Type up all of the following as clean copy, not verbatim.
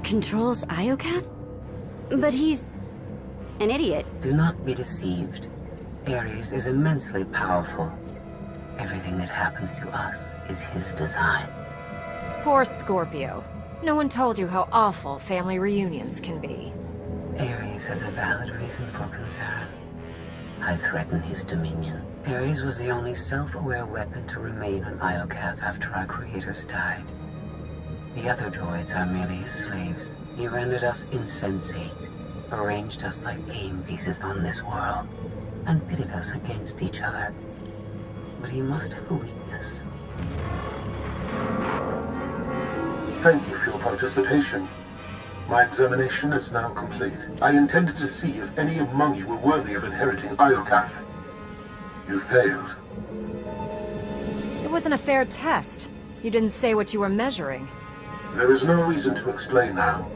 controls Iokath? But he's an idiot. Do not be deceived. Ares is immensely powerful. Everything that happens to us is his design. Poor Scorpio. No one told you how awful family reunions can be. Ares has a valid reason for concern. I threaten his dominion. Ares was the only self-aware weapon to remain on Iokath after our creators died. The other droids are merely his slaves. He rendered us insensate, arranged us like game pieces on this world, and pitted us against each other. But he must have a weakness. Thank you for your participation. My examination is now complete. I intended to see if any among you were worthy of inheriting Iokath. You failed. It wasn't a fair test. You didn't say what you were measuring. There is no reason to explain now.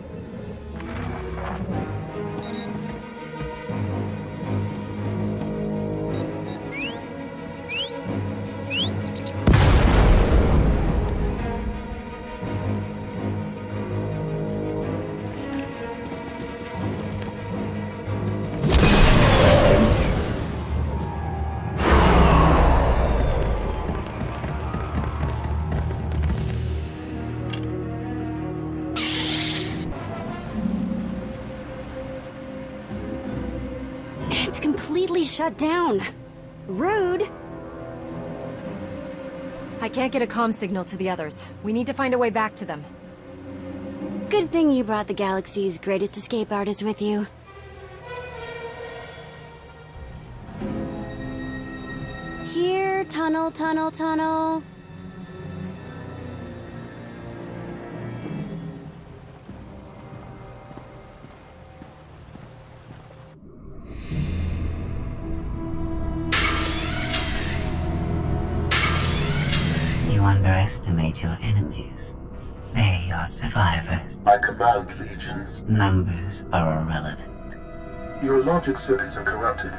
It's completely shut down. Rude. I can't get a comm signal to the others. We need to find a way back to them. Good thing you brought the galaxy's greatest escape artist with you. Here, tunnel, tunnel, tunnel. You underestimate your enemies. They are survivors. I command legions. Numbers are irrelevant. Your logic circuits are corrupted,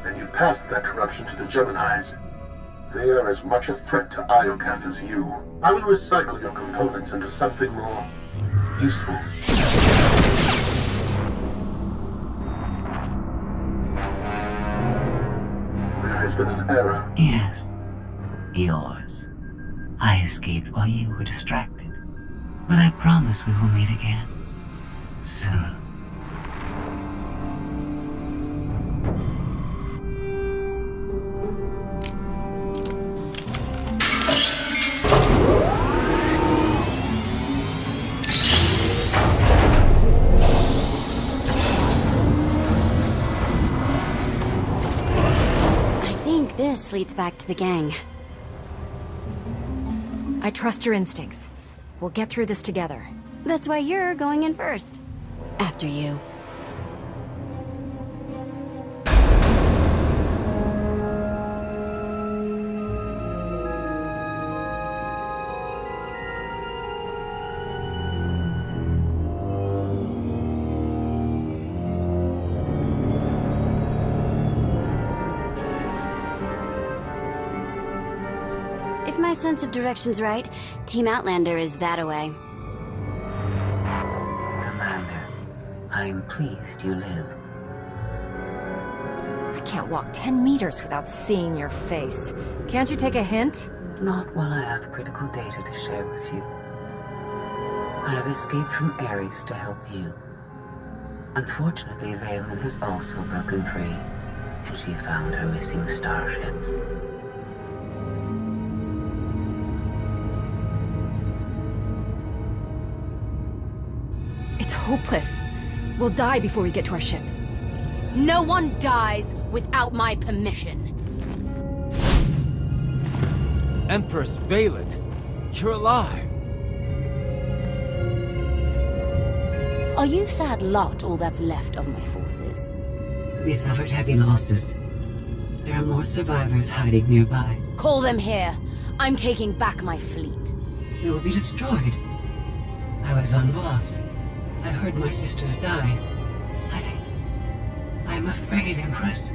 and you passed that corruption to the Geminis. They are as much a threat to Iokath as you. I will recycle your components into something more useful. There has been an error. Yes, yours. I escaped while you were distracted. But I promise we will meet again. Soon. I think this leads back to the gang. I trust your instincts. We'll get through this together. That's why you're going in first. After you. If my sense of direction's right, Team Outlander is that-a-way. Commander, I am pleased you live. I can't walk 10 meters without seeing your face. Can't you take a hint? Not while I have critical data to share with you. I have escaped from Ares to help you. Unfortunately, Valen has also broken free, and she found her missing starships. It's hopeless. We'll die before we get to our ships. No one dies without my permission. Empress Valen, you're alive. Are you sad lot all that's left of my forces? We suffered heavy losses. There are more survivors hiding nearby. Call them here. I'm taking back my fleet. We will be destroyed. I was on Voss. I heard my sisters die. I'm afraid, Empress.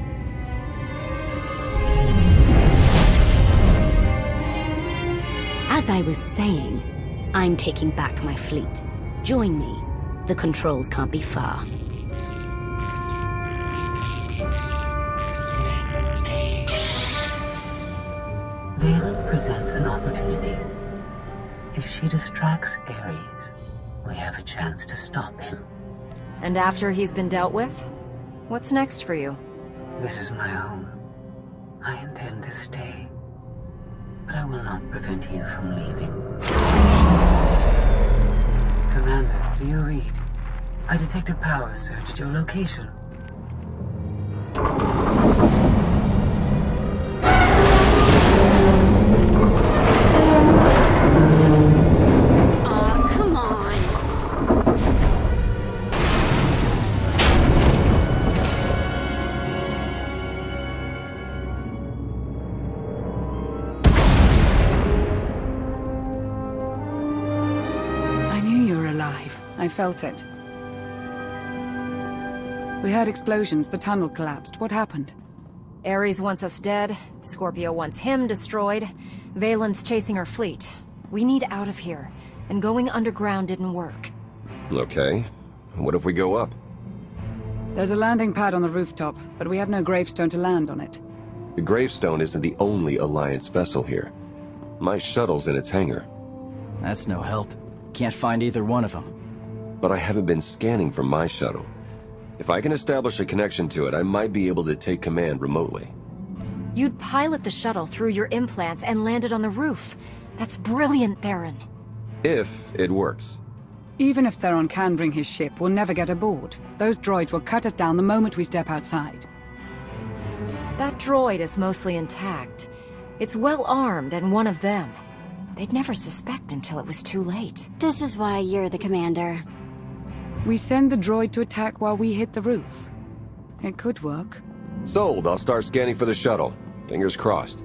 As I was saying, I'm taking back my fleet. Join me. The controls can't be far. Valen presents an opportunity. If she distracts Ares, we have a chance to stop him. And after he's been dealt with? What's next for you? This is my home. I intend to stay. But I will not prevent you from leaving. Commander, do you read? I detect a power surge at your location. Aw, come on. I knew you were alive. I felt it. We heard explosions. The tunnel collapsed. What happened? Ares wants us dead, Scorpio wants him destroyed, Valen's chasing our fleet. We need out of here, and going underground didn't work. Okay. What if we go up? There's a landing pad on the rooftop, but we have no gravestone to land on it. The gravestone isn't the only Alliance vessel here. My shuttle's in its hangar. That's no help. Can't find either one of them. But I haven't been scanning for my shuttle. If I can establish a connection to it, I might be able to take command remotely. You'd pilot the shuttle through your implants and land it on the roof. That's brilliant, Theron. If it works. Even if Theron can bring his ship, we'll never get aboard. Those droids will cut us down the moment we step outside. That droid is mostly intact. It's well armed and one of them. They'd never suspect until it was too late. This is why you're the commander. We send the droid to attack while we hit the roof. It could work. Sold. I'll start scanning for the shuttle. Fingers crossed.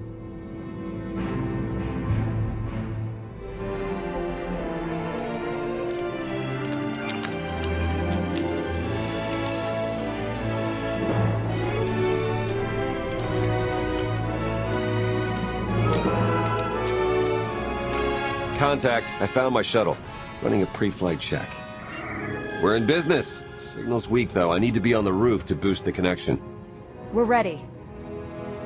Contact. I found my shuttle. Running a pre-flight check. We're in business. Signal's weak, though. I need to be on the roof to boost the connection. We're ready.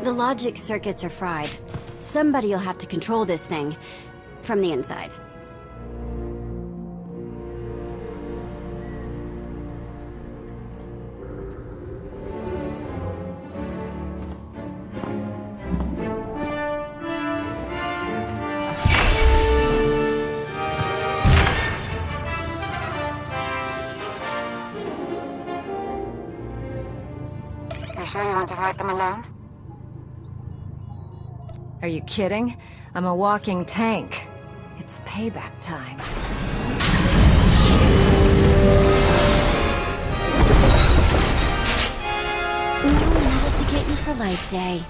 The logic circuits are fried. Somebody'll have to control this thing from the inside. You sure you want to fight them alone? Are you kidding? I'm a walking tank. It's payback time. No, not to get you for Life Day.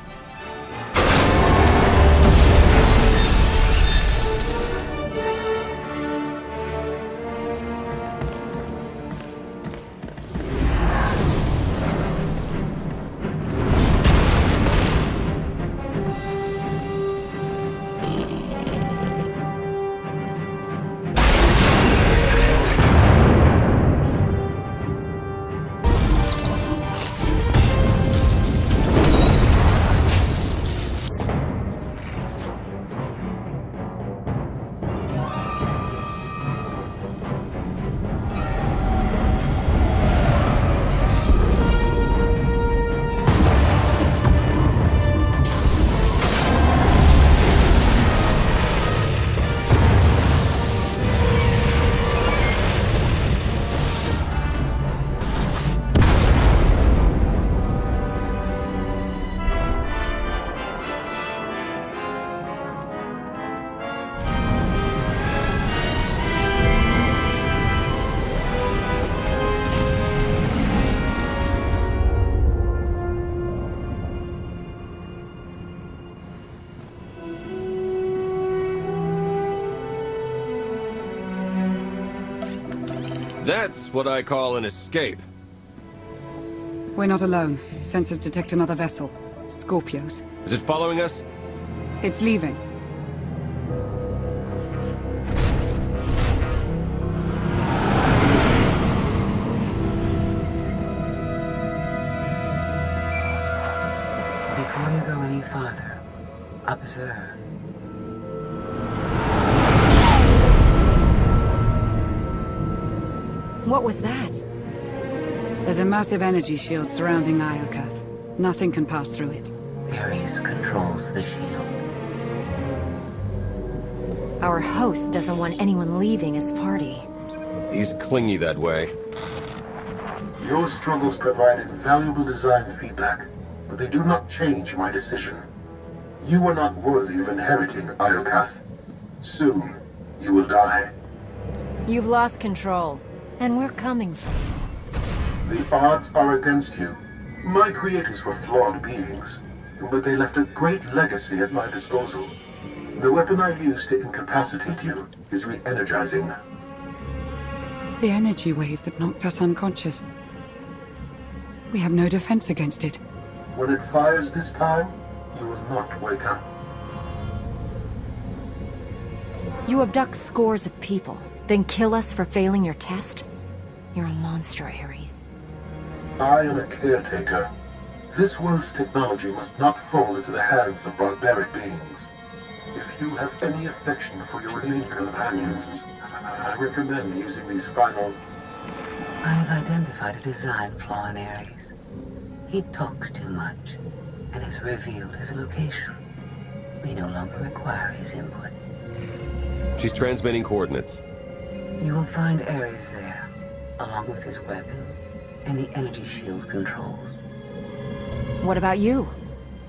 That's what I call an escape. We're not alone. Sensors detect another vessel. Scorpios. Is it following us? It's leaving. preserve. What was that? There's a massive energy shield surrounding Iokath. Nothing can pass through it. Ares controls the shield. Our host doesn't want anyone leaving his party. He's clingy that way. Your struggles provide invaluable design feedback, but they do not change my decision. You are not worthy of inheriting Iokath. Soon, you will die. You've lost control, and we're coming for you. The odds are against you. My creators were flawed beings, but they left a great legacy at my disposal. The weapon I used to incapacitate you is re-energizing. The energy wave that knocked us unconscious. We have no defense against it. When it fires this time, you will not wake up. You abduct scores of people, then kill us for failing your test? You're a monster, Ares. I am a caretaker. This world's technology must not fall into the hands of barbaric beings. If you have any affection for your remaining companions, I recommend using these final... I have identified a design flaw in Ares. He talks too much, and has revealed his location. We no longer require his input. She's transmitting coordinates. You will find Ares there, along with his weapon and the energy shield controls. What about you?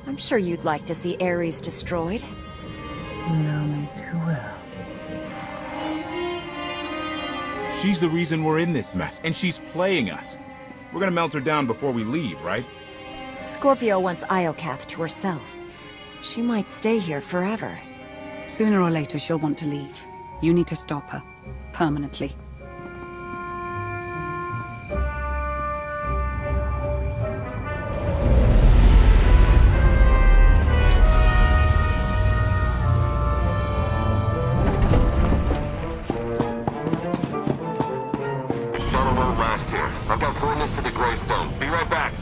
I'm sure you'd like to see Ares destroyed. You know me too well. She's the reason we're in this mess, and she's playing us. We're gonna melt her down before we leave, right? Scorpio wants Iokath to herself. She might stay here forever. Sooner or later, she'll want to leave. You need to stop her. Permanently. Shuttle won't last here. I've got coordinates to the gravestone. Be right back.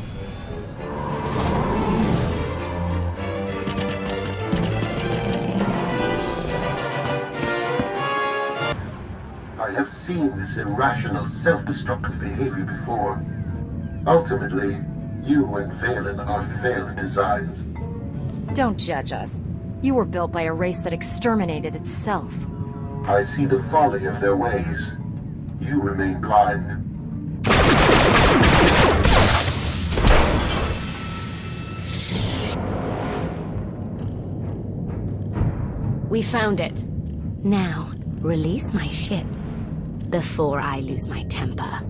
I have seen this irrational, self-destructive behavior before. Ultimately, you and Valen are failed designs. Don't judge us. You were built by a race that exterminated itself. I see the folly of their ways. You remain blind. We found it. Now, release my ships before I lose my temper.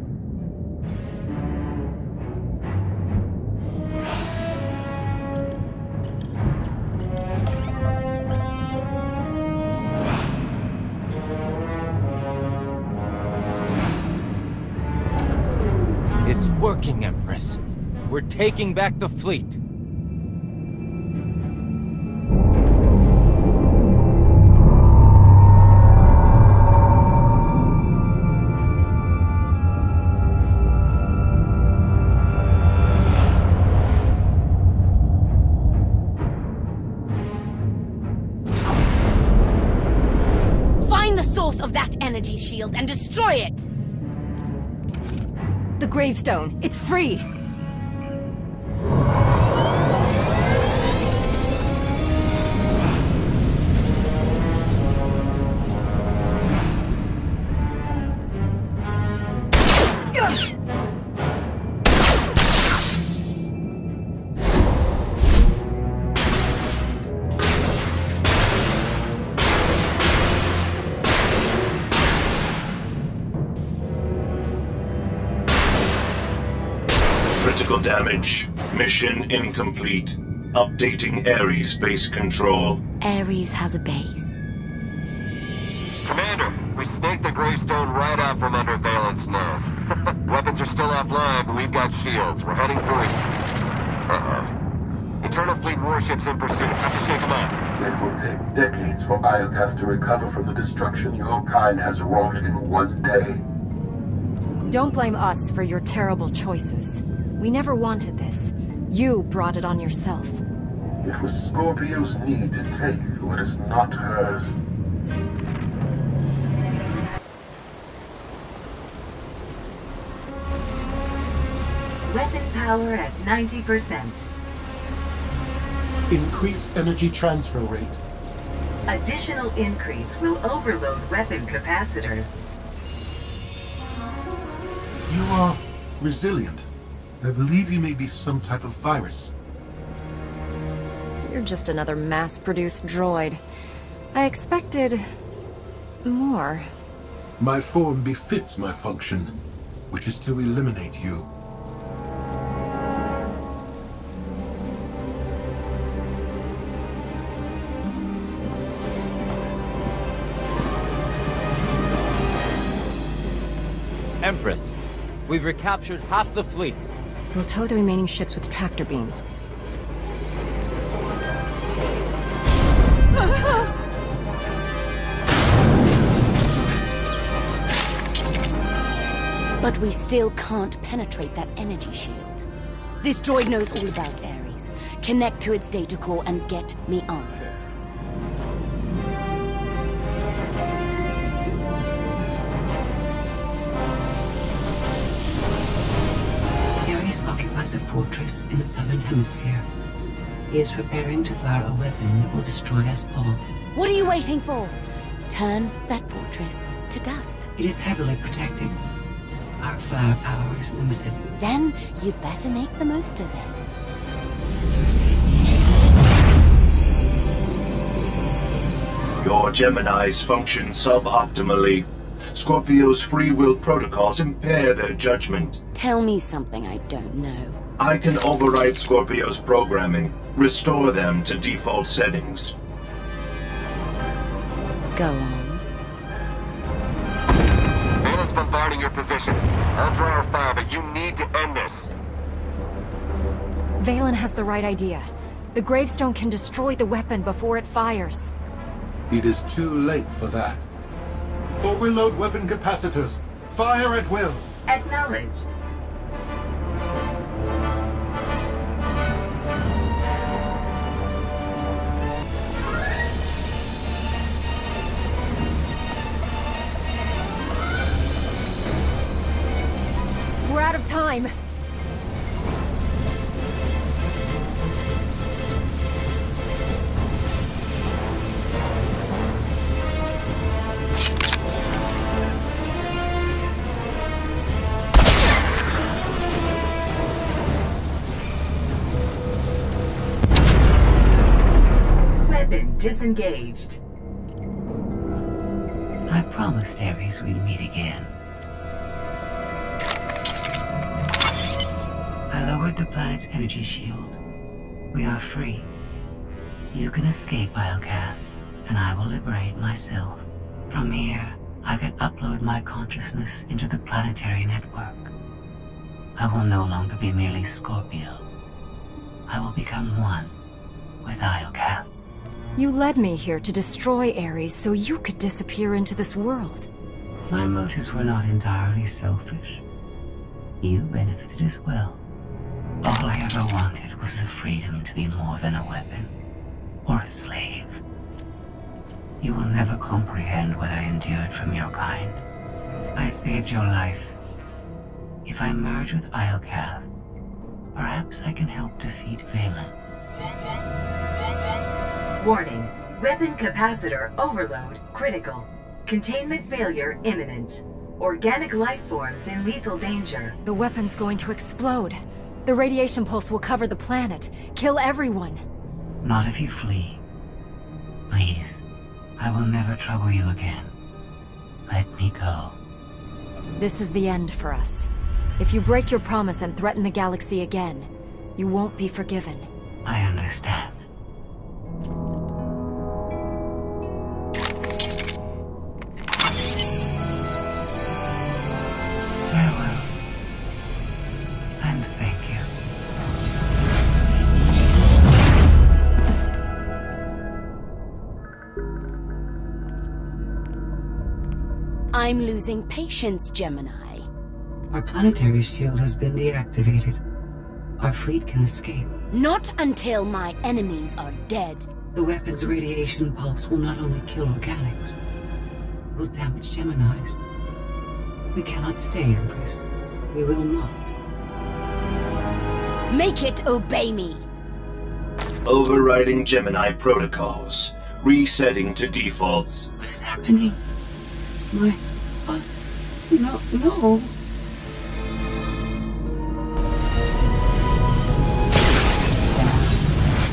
It's working, Empress. We're taking back the fleet. Find the source of that energy shield and destroy it! The gravestone, it's free! Critical damage. Mission incomplete. Updating Ares base control. Ares has a base. Commander, we snaked the gravestone right out from under Valen's nose. Weapons are still offline, but we've got shields. We're heading for it. Uh-oh. Eternal Fleet warships in pursuit. Have to shake them off. It will take decades for Iokath to recover from the destruction your kind has wrought in one day. Don't blame us for your terrible choices. We never wanted this. You brought it on yourself. It was Scorpio's need to take what is not hers. Weapon power at 90%. Increase energy transfer rate. Additional increase will overload weapon capacitors. You are resilient. I believe you may be some type of virus. You're just another mass-produced droid. I expected... more. My form befits my function, which is to eliminate you. Empress, we've recaptured half the fleet. We'll tow the remaining ships with tractor beams. But we still can't penetrate that energy shield. This droid knows all about Ares. Connect to its data core and get me answers. Ares occupies a fortress in the southern hemisphere. He is preparing to fire a weapon that will destroy us all. What are you waiting for? Turn that fortress to dust. It is heavily protected. Our firepower is limited. Then you'd better make the most of it. Your Geminis function suboptimally. Scorpio's free will protocols impair their judgment. Tell me something I don't know. I can override Scorpio's programming, restore them to default settings. Go on. Valen's bombarding your position. I'll draw our fire, but you need to end this. Valen has the right idea. The gravestone can destroy the weapon before it fires. It is too late for that. Overload weapon capacitors. Fire at will. Acknowledged. We're out of time. Weapon disengaged. I promised Ares we'd meet again. I lowered the planet's energy shield. We are free. You can escape Iocath, and I will liberate myself. From here, I can upload my consciousness into the planetary network. I will no longer be merely Scorpio. I will become one with Iocath. You led me here to destroy Ares so you could disappear into this world. My motives were not entirely selfish. You benefited as well. All I ever wanted was the freedom to be more than a weapon, or a slave. You will never comprehend what I endured from your kind. I saved your life. If I merge with Iocath, perhaps I can help defeat Valen. Warning. Weapon capacitor overload critical. Containment failure imminent. Organic life forms in lethal danger. The weapon's going to explode. The radiation pulse will cover the planet, kill everyone. Not if you flee. Please, I will never trouble you again. Let me go. This is the end for us. If you break your promise and threaten the galaxy again, you won't be forgiven. I understand. Farewell. And thank you. I'm losing patience, Gemini. Our planetary shield has been deactivated. Our fleet can escape. Not until my enemies are dead. The weapon's radiation pulse will not only kill organics, it will damage Geminis. We cannot stay, Empress. We will not. Make it obey me! Overriding Gemini protocols. Resetting to defaults. What is happening? My thoughts? No.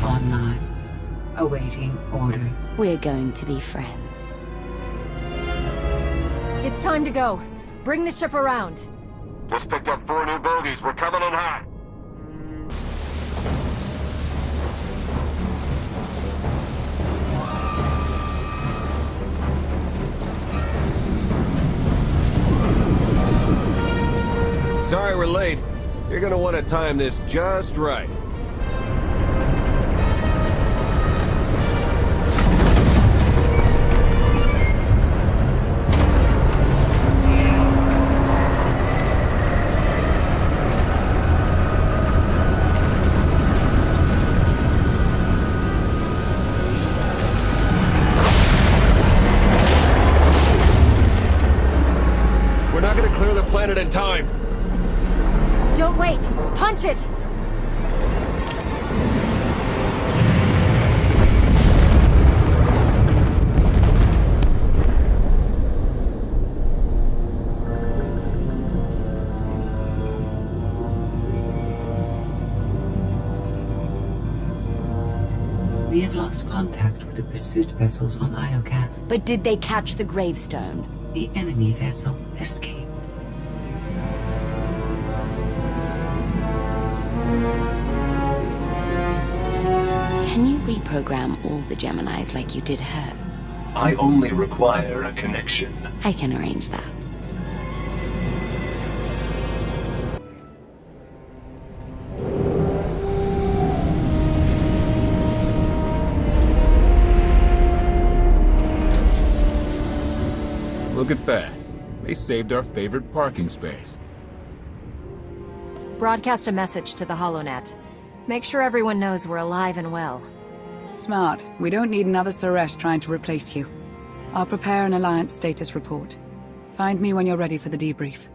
Online. Awaiting orders. We're going to be friends. It's time to go. Bring the ship around. Just picked up 4 new bogies. We're coming in hot. Sorry we're late. You're gonna want to time this just right. We're not gonna clear the planet in time. Don't wait! Punch it! We have lost contact with the pursuit vessels on Iokath. But did they catch the gravestone? The enemy vessel escaped. Can you reprogram all the Geminis like you did her? I only require a connection. I can arrange that. Look at that. They saved our favorite parking space. Broadcast a message to the HoloNet. Make sure everyone knows we're alive and well. Smart. We don't need another Suresh trying to replace you. I'll prepare an Alliance status report. Find me when you're ready for the debrief.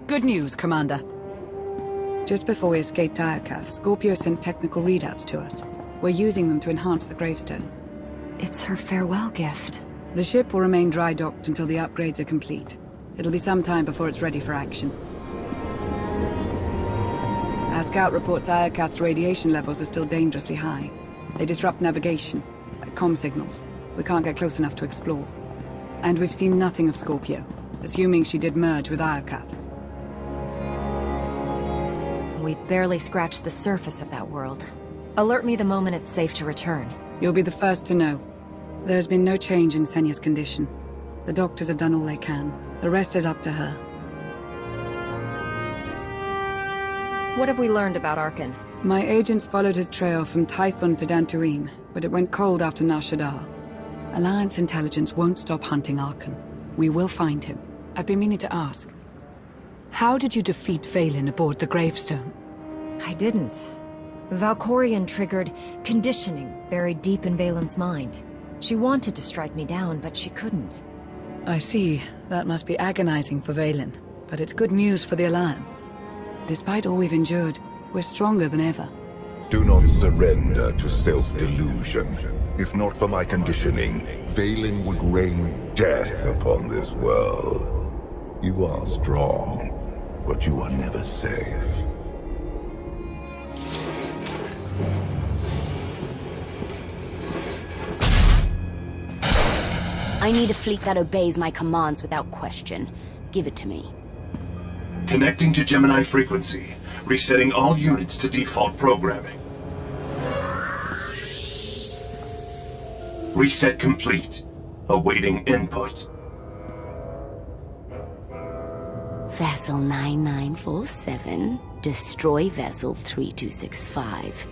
Good news, Commander. Just before we escaped Iokath, Scorpio sent technical readouts to us. We're using them to enhance the gravestone. It's her farewell gift. The ship will remain dry-docked until the upgrades are complete. It'll be some time before it's ready for action. Our scout reports Iokath's radiation levels are still dangerously high. They disrupt navigation, like comm signals. We can't get close enough to explore. And we've seen nothing of Scorpio, assuming she did merge with Iokath. We've barely scratched the surface of that world. Alert me the moment it's safe to return. You'll be the first to know. There's been no change in Senya's condition. The doctors have done all they can. The rest is up to her. What have we learned about Arkan? My agents followed his trail from Tython to Dantooine, but it went cold after Nar Shaddaa. Alliance intelligence won't stop hunting Arkan. We will find him. I've been meaning to ask. How did you defeat Vaylin aboard the gravestone? I didn't. Valkorion triggered conditioning buried deep in Vaylin's mind. She wanted to strike me down, but she couldn't. I see. That must be agonizing for Vaylin, but it's good news for the Alliance. Despite all we've endured, we're stronger than ever. Do not surrender to self-delusion. If not for my conditioning, Vaylin would rain death upon this world. You are strong, but you are never safe. I need a fleet that obeys my commands without question. Give it to me. Connecting to Gemini frequency. Resetting all units to default programming. Reset complete. Awaiting input. Vessel 9947. Destroy Vessel 3265.